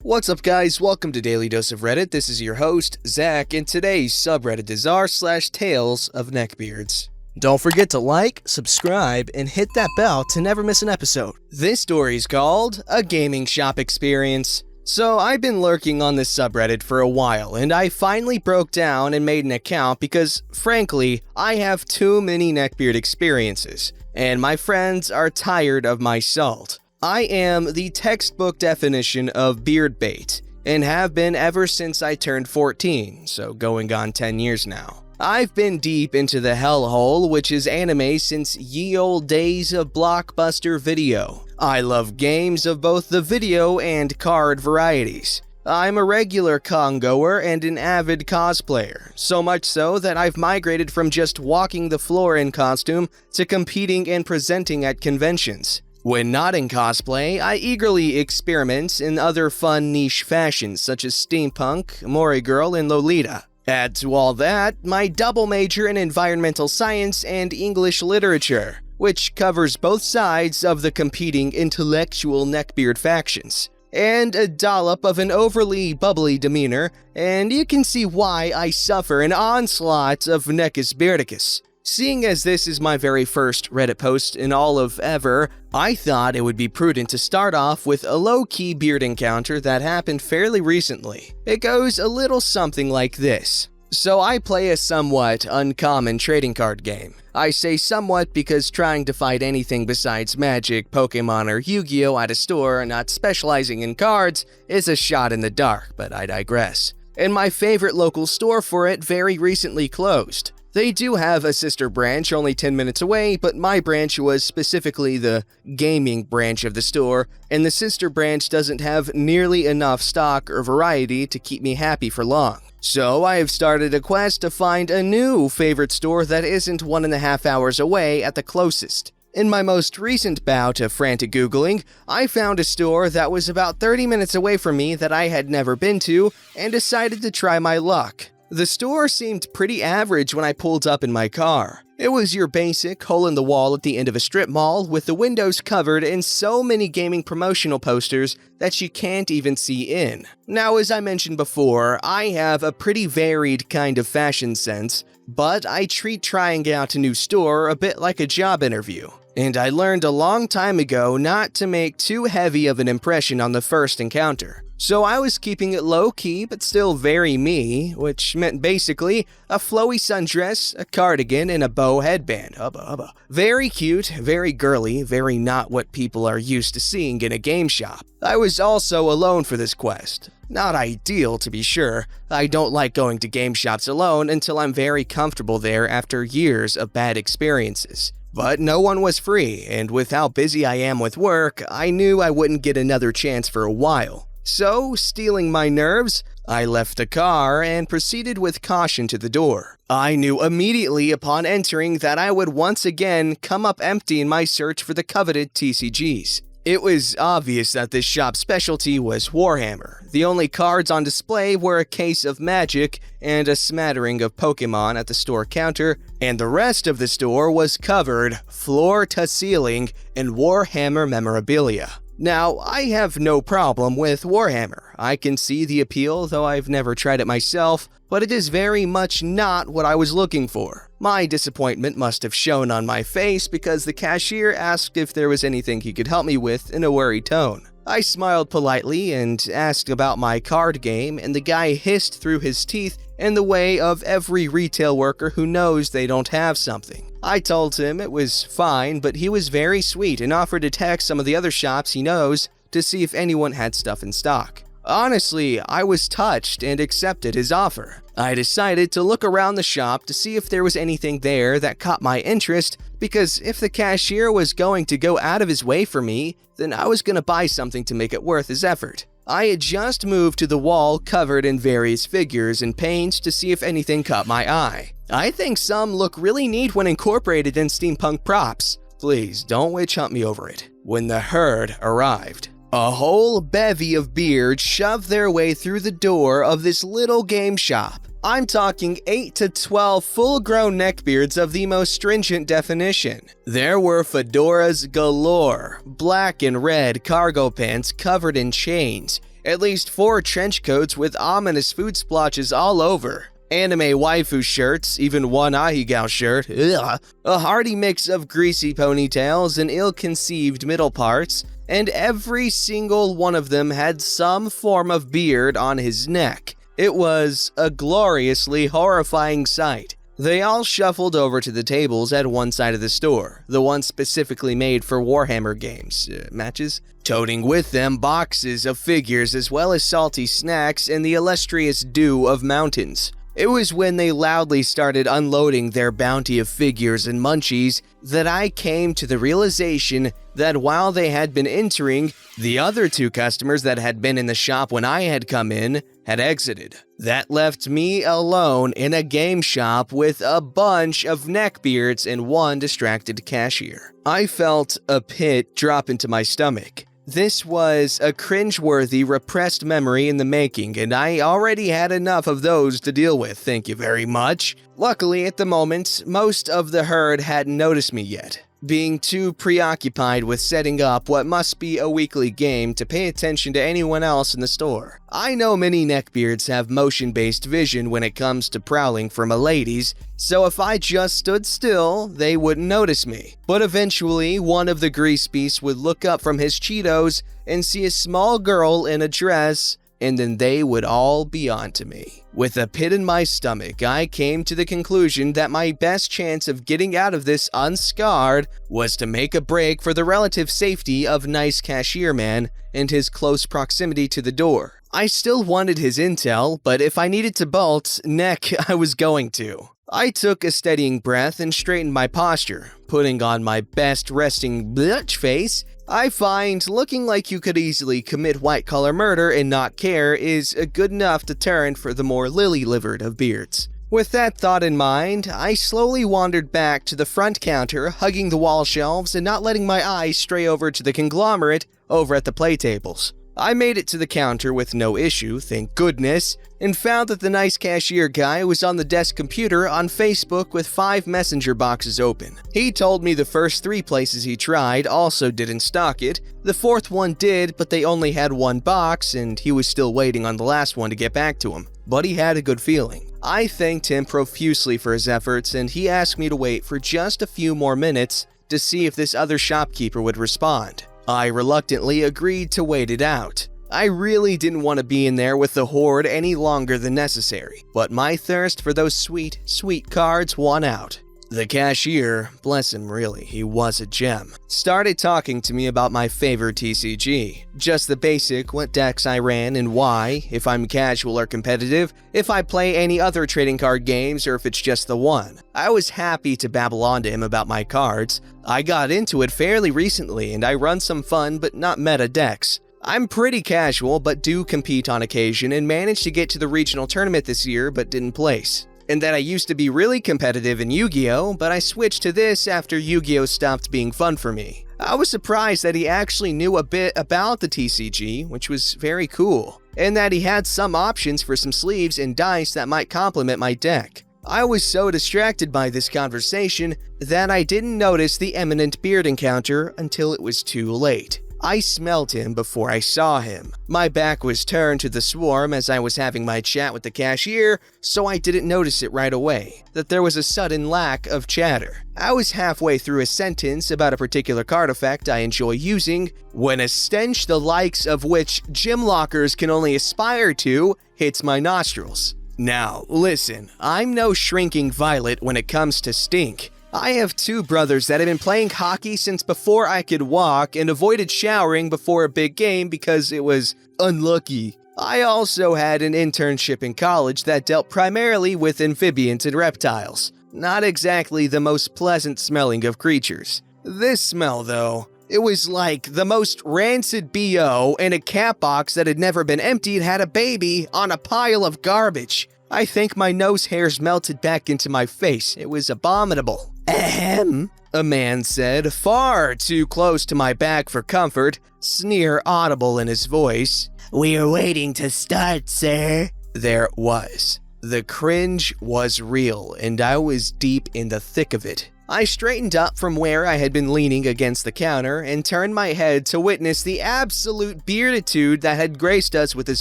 What's up guys, welcome to Daily Dose of Reddit. This is your host, Zach, and today's subreddit is r/TalesOfNeckbeards. Don't forget to like, subscribe, and hit that bell to never miss an episode. This story is called A Gaming Shop Experience. So I've been lurking on this subreddit for a while, and I finally broke down and made an account because, frankly, I have too many neckbeard experiences, and my friends are tired of my salt. I am the textbook definition of beard bait, and have been ever since I turned 14, so going on 10 years now. I've been deep into the hellhole, which is anime, since ye olde days of Blockbuster Video. I love games of both the video and card varieties. I'm a regular con-goer and an avid cosplayer, so much so that I've migrated from just walking the floor in costume to competing and presenting at conventions. When not in cosplay, I eagerly experiment in other fun niche fashions such as steampunk, Mori Girl, and Lolita. Add to all that, my double major in environmental science and English literature, which covers both sides of the competing intellectual neckbeard factions, and a dollop of an overly bubbly demeanor, and you can see why I suffer an onslaught of Neckis beardicus. Seeing as this is my very first Reddit post in all of ever, I thought it would be prudent to start off with a low-key beard encounter that happened fairly recently. It goes a little something like this. So I play a somewhat uncommon trading card game. I say somewhat because trying to fight anything besides Magic, Pokemon, or Yu-Gi-Oh! At a store not specializing in cards is a shot in the dark, but I digress. And my favorite local store for it very recently closed. They do have a sister branch only 10 minutes away, but my branch was specifically the gaming branch of the store, and the sister branch doesn't have nearly enough stock or variety to keep me happy for long. So I have started a quest to find a new favorite store that isn't 1.5 hours away at the closest. In my most recent bout of frantic Googling, I found a store that was about 30 minutes away from me that I had never been to, and decided to try my luck. The store seemed pretty average when I pulled up in my car. It was your basic hole-in-the-wall at the end of a strip mall with the windows covered in so many gaming promotional posters that you can't even see in. Now, as I mentioned before, I have a pretty varied kind of fashion sense, but I treat trying out a new store a bit like a job interview. And I learned a long time ago not to make too heavy of an impression on the first encounter. So I was keeping it low-key but still very me, which meant basically a flowy sundress, a cardigan, and a bow headband. Hubba. Very cute, very girly, very not what people are used to seeing in a game shop. I was also alone for this quest. Not ideal, to be sure. I don't like going to game shops alone until I'm very comfortable there after years of bad experiences. But no one was free, and with how busy I am with work, I knew I wouldn't get another chance for a while. So, stealing my nerves, I left the car and proceeded with caution to the door. I knew immediately upon entering that I would once again come up empty in my search for the coveted TCGs. It was obvious that this shop's specialty was Warhammer. The only cards on display were a case of Magic and a smattering of Pokemon at the store counter, and the rest of the store was covered, floor to ceiling, in Warhammer memorabilia. Now, I have no problem with Warhammer. I can see the appeal, though I've never tried it myself, but it is very much not what I was looking for. My disappointment must have shown on my face because the cashier asked if there was anything he could help me with in a worried tone. I smiled politely and asked about my card game, and the guy hissed through his teeth in the way of every retail worker who knows they don't have something. I told him it was fine, but he was very sweet and offered to text some of the other shops he knows to see if anyone had stuff in stock. Honestly, I was touched and accepted his offer. I decided to look around the shop to see if there was anything there that caught my interest, because if the cashier was going to go out of his way for me, then I was going to buy something to make it worth his effort. I had just moved to the wall covered in various figures and paints to see if anything caught my eye. I think some look really neat when incorporated in steampunk props. Please don't witch hunt me over it. When the herd arrived, a whole bevy of beards shoved their way through the door of this little game shop. I'm talking 8 to 12 full-grown neckbeards of the most stringent definition. There were fedoras galore, black and red cargo pants covered in chains, At least 4 trench coats with ominous food splotches all over. Anime waifu shirts, even one ahegao shirt, ugh. A hearty mix of greasy ponytails and ill-conceived middle parts, and every single one of them had some form of beard on his neck. It was a gloriously horrifying sight. They all shuffled over to the tables at one side of the store, the one specifically made for Warhammer games, matches, toting with them boxes of figures as well as salty snacks and the illustrious dew of mountains. It was when they loudly started unloading their bounty of figures and munchies that I came to the realization that while they had been entering, the other 2 customers that had been in the shop when I had come in had exited. That left me alone in a game shop with a bunch of neckbeards and one distracted cashier. I felt a pit drop into my stomach. This was a cringeworthy, repressed memory in the making, and I already had enough of those to deal with, thank you very much. Luckily, at the moment, most of the herd hadn't noticed me yet, being too preoccupied with setting up what must be a weekly game to pay attention to anyone else in the store. I know many neckbeards have motion-based vision when it comes to prowling for my ladies, so if I just stood still, they wouldn't notice me. But eventually, one of the grease beasts would look up from his Cheetos and see a small girl in a dress, and then they would all be onto me. With a pit in my stomach, I came to the conclusion that my best chance of getting out of this unscarred was to make a break for the relative safety of nice cashier man and his close proximity to the door. I still wanted his intel, but if I needed to bolt, I was going to. I took a steadying breath and straightened my posture, putting on my best resting bitch face. I find looking like you could easily commit white-collar murder and not care is a good enough deterrent for the more lily-livered of beards. With that thought in mind, I slowly wandered back to the front counter, hugging the wall shelves and not letting my eyes stray over to the conglomerate over at the play tables. I made it to the counter with no issue, thank goodness, and found that the nice cashier guy was on the desk computer on Facebook with 5 messenger boxes open. He told me the first 3 places he tried also didn't stock it, the 4th one did, but they only had 1 box and he was still waiting on the last one to get back to him. But he had a good feeling. I thanked him profusely for his efforts and he asked me to wait for just a few more minutes to see if this other shopkeeper would respond. I reluctantly agreed to wait it out. I really didn't want to be in there with the horde any longer than necessary, but my thirst for those sweet, sweet cards won out. The cashier, bless him really, he was a gem, started talking to me about my favorite TCG. Just the basic, what decks I ran and why, if I'm casual or competitive, if I play any other trading card games or if it's just the one. I was happy to babble on to him about my cards. I got into it fairly recently and I run some fun but not meta decks. I'm pretty casual but do compete on occasion and managed to get to the regional tournament this year but didn't place. And that I used to be really competitive in Yu-Gi-Oh, but I switched to this after Yu-Gi-Oh stopped being fun for me. I was surprised that he actually knew a bit about the TCG, which was very cool, and that he had some options for some sleeves and dice that might complement my deck. I was so distracted by this conversation that I didn't notice the imminent beard encounter until it was too late. I smelled him before I saw him. My back was turned to the swarm as I was having my chat with the cashier, so I didn't notice it right away, that there was a sudden lack of chatter. I was halfway through a sentence about a particular card effect I enjoy using, when a stench the likes of which gym lockers can only aspire to hits my nostrils. Now, listen, I'm no shrinking violet when it comes to stink. I have 2 brothers that have been playing hockey since before I could walk and avoided showering before a big game because it was unlucky. I also had an internship in college that dealt primarily with amphibians and reptiles. Not exactly the most pleasant smelling of creatures. This smell, though, it was like the most rancid BO in a cat box that had never been emptied had a baby on a pile of garbage. I think my nose hairs melted back into my face. It was abominable. Ahem, a man said, far too close to my back for comfort, sneer audible in his voice. We're waiting to start, sir. There it was. The cringe was real, and I was deep in the thick of it. I straightened up from where I had been leaning against the counter and turned my head to witness the absolute bearditude that had graced us with his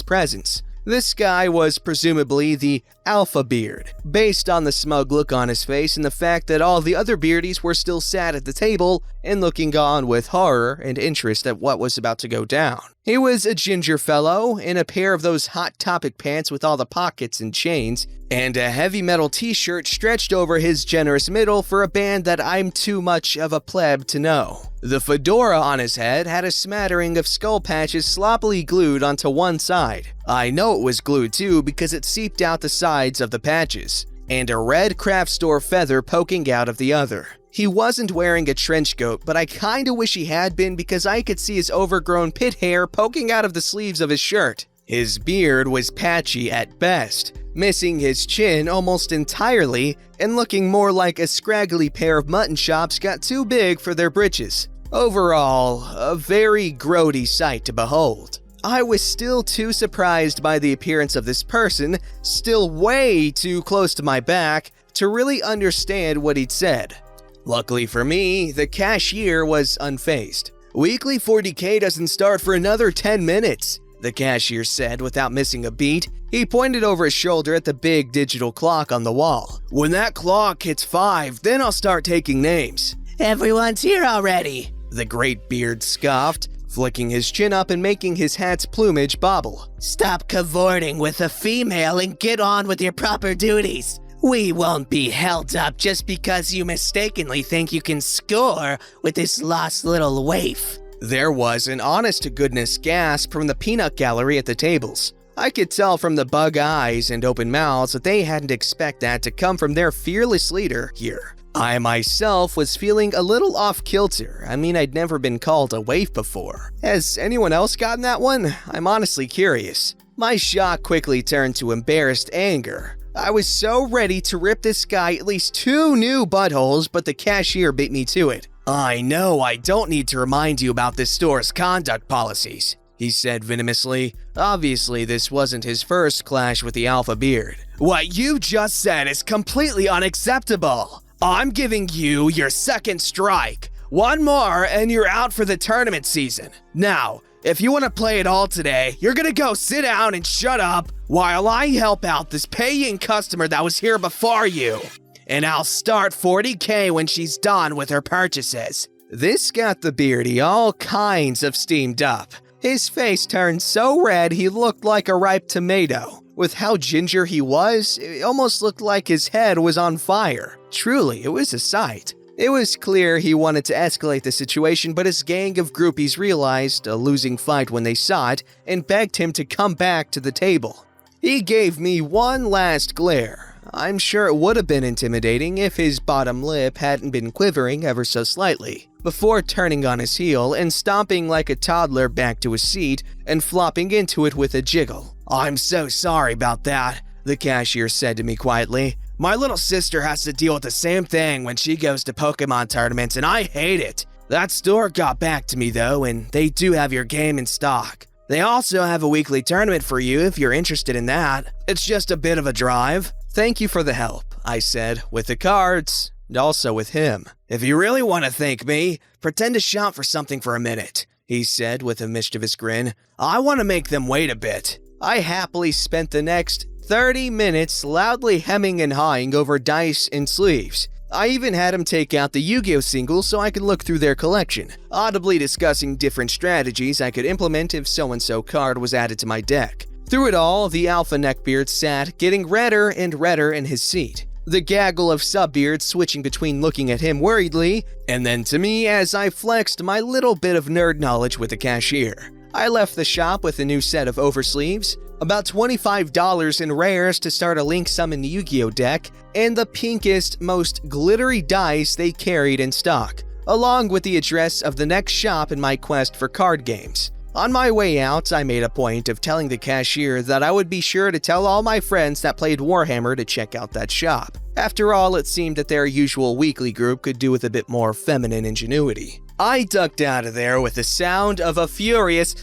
presence. This guy was presumably the Alpha Beard, based on the smug look on his face and the fact that all the other beardies were still sat at the table and looking on with horror and interest at what was about to go down. He was a ginger fellow in a pair of those Hot Topic pants with all the pockets and chains, and a heavy metal t-shirt stretched over his generous middle for a band that I'm too much of a pleb to know. The fedora on his head had a smattering of skull patches sloppily glued onto one side. I know it was glued too because it seeped out the sides of the patches, and a red craft store feather poking out of the other. He wasn't wearing a trench coat, but I kinda wish he had been because I could see his overgrown pit hair poking out of the sleeves of his shirt. His beard was patchy at best, missing his chin almost entirely and looking more like a scraggly pair of mutton chops got too big for their britches. Overall, a very grody sight to behold. I was still too surprised by the appearance of this person, still way too close to my back, to really understand what he'd said. Luckily for me, the cashier was unfazed. "Weekly 40K doesn't start for another 10 minutes, the cashier said without missing a beat. He pointed over his shoulder at the big digital clock on the wall. "When that clock hits 5, then I'll start taking names." "Everyone's here already," the great beard scoffed, flicking his chin up and making his hat's plumage bobble. "Stop cavorting with a female and get on with your proper duties. We won't be held up just because you mistakenly think you can score with this lost little waif." There was an honest-to-goodness gasp from the peanut gallery at the tables. I could tell from the bug eyes and open mouths that they hadn't expected that to come from their fearless leader here. I myself was feeling a little off-kilter. I mean, I'd never been called a waif before. Has anyone else gotten that one? I'm honestly curious. My shock quickly turned to embarrassed anger. I was so ready to rip this guy at least 2 new buttholes, but the cashier beat me to it. "I know I don't need to remind you about this store's conduct policies," he said venomously. Obviously, this wasn't his first clash with the Alpha Beard. "What you just said is completely unacceptable. I'm giving you your second strike. One more and you're out for the tournament season. Now, if you want to play it all today, you're gonna go sit down and shut up while I help out this paying customer that was here before you. And I'll start 40K when she's done with her purchases." This got the beardy all kinds of steamed up. His face turned so red he looked like a ripe tomato. With how ginger he was, it almost looked like his head was on fire. Truly, it was a sight. It was clear he wanted to escalate the situation, but his gang of groupies realized a losing fight when they saw it and begged him to come back to the table. He gave me one last glare. I'm sure it would have been intimidating if his bottom lip hadn't been quivering ever so slightly, before turning on his heel and stomping like a toddler back to his seat and flopping into it with a jiggle. "I'm so sorry about that," the cashier said to me quietly. "My little sister has to deal with the same thing when she goes to Pokemon tournaments, and I hate it. That store got back to me though, and they do have your game in stock. They also have a weekly tournament for you if you're interested in that. It's just a bit of a drive." "Thank you for the help," I said, with the cards, and also with him. "If you really want to thank me, pretend to shop for something for a minute," he said with a mischievous grin. "I want to make them wait a bit." I happily spent the next 30 minutes loudly hemming and hawing over dice and sleeves. I even had him take out the Yu-Gi-Oh singles so I could look through their collection, audibly discussing different strategies I could implement if so-and-so card was added to my deck. Through it all, the Alpha Neckbeard sat, getting redder and redder in his seat. The gaggle of subbeards switching between looking at him worriedly, and then to me as I flexed my little bit of nerd knowledge with the cashier. I left the shop with a new set of oversleeves, about $25 in rares to start a Link Summon Yu-Gi-Oh deck, and the pinkest, most glittery dice they carried in stock, along with the address of the next shop in my quest for card games. On my way out, I made a point of telling the cashier that I would be sure to tell all my friends that played Warhammer to check out that shop. After all, it seemed that their usual weekly group could do with a bit more feminine ingenuity. I ducked out of there with the sound of a furious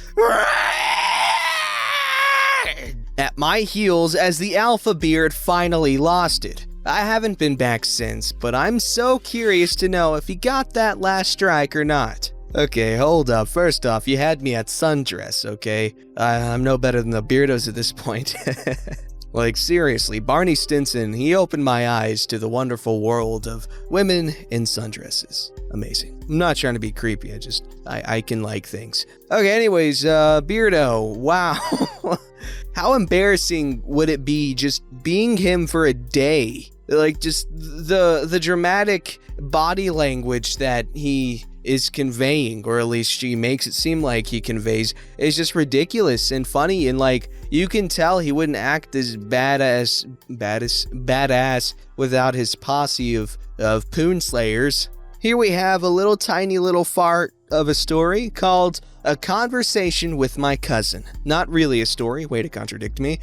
at my heels as the Alpha Beard finally lost it. I haven't been back since, but I'm so curious to know if he got that last strike or not. Okay, hold up. First off, you had me at sundress, okay? I'm no better than the Beardos at this point. Like, seriously, Barney Stinson, he opened my eyes to the wonderful world of women in sundresses. Amazing. I'm not trying to be creepy, I can like things. Okay, anyways, Beardo, wow. How embarrassing would it be just being him for a day? Like, just the dramatic body language that he is conveying, or at least she makes it seem like he conveys, is just ridiculous and funny, and like, you can tell he wouldn't act as badass without his posse of poon slayers. Here we have a little tiny little fart of a story called A Conversation with My Cousin. Not really a story, way to contradict me.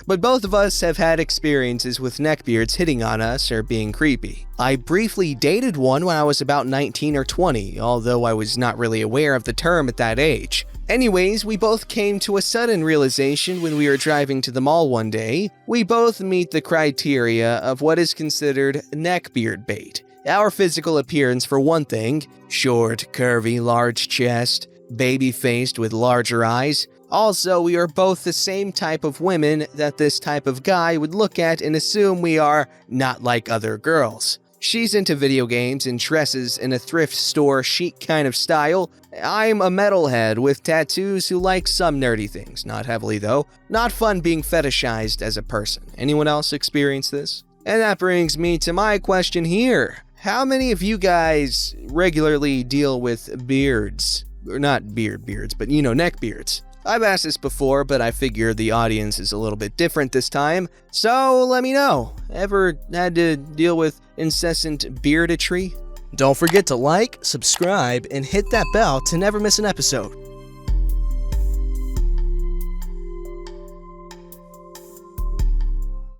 But both of us have had experiences with neckbeards hitting on us or being creepy. I briefly dated one when I was about 19 or 20, although I was not really aware of the term at that age. Anyways, we both came to a sudden realization when we were driving to the mall one day. We both meet the criteria of what is considered neckbeard bait. Our physical appearance for one thing, short, curvy, large chest, baby-faced with larger eyes. Also, we are both the same type of women that this type of guy would look at and assume we are not like other girls. She's into video games and dresses in a thrift store chic kind of style. I'm a metalhead with tattoos who likes some nerdy things, not heavily though. Not fun being fetishized as a person. Anyone else experience this? And that brings me to my question here. How many of you guys regularly deal with beards? Or not beards, but neckbeards. I've asked this before, but I figure the audience is a little bit different this time. So let me know. Ever had to deal with incessant beardetry? Don't forget to like, subscribe, and hit that bell to never miss an episode.